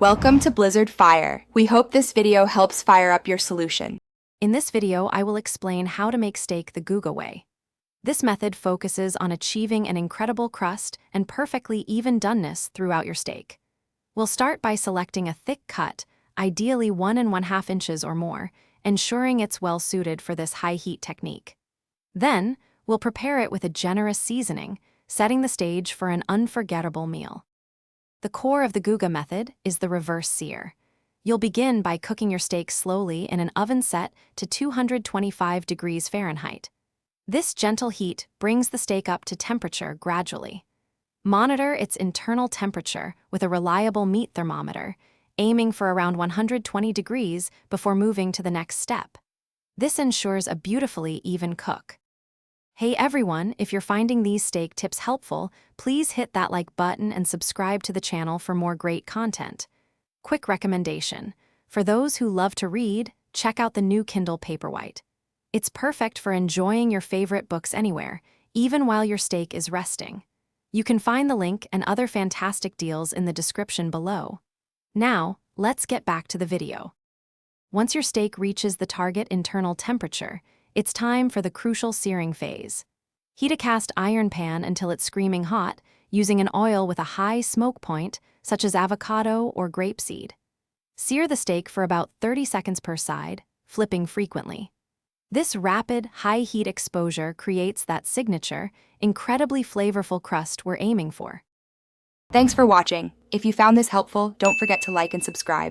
Welcome to Blizzard Fire. We hope this video helps fire up your solution. In this video, I will explain how to make steak the Guga way. This method focuses on achieving an incredible crust and perfectly even doneness throughout your steak. We'll start by selecting a thick cut, ideally 1 1/2 inches or more, ensuring it's well suited for this high-heat technique. Then, we'll prepare it with a generous seasoning, setting the stage for an unforgettable meal. The core of the Guga method is the reverse sear. You'll begin by cooking your steak slowly in an oven set to 225 degrees Fahrenheit. This gentle heat brings the steak up to temperature gradually. Monitor its internal temperature with a reliable meat thermometer, aiming for around 120 degrees before moving to the next step. This ensures a beautifully even cook. Hey everyone, if you're finding these steak tips helpful, please hit that like button and subscribe to the channel for more great content. Quick recommendation: for those who love to read, check out the new Kindle Paperwhite. It's perfect for enjoying your favorite books anywhere, even while your steak is resting. You can find the link and other fantastic deals in the description below. Now, let's get back to the video. Once your steak reaches the target internal temperature, it's time for the crucial searing phase. Heat a cast iron pan until it's screaming hot, using an oil with a high smoke point, such as avocado or grapeseed. Sear the steak for about 30 seconds per side, flipping frequently. This rapid, high-heat exposure creates that signature, incredibly flavorful crust we're aiming for. Thanks for watching. If you found this helpful, don't forget to like and subscribe.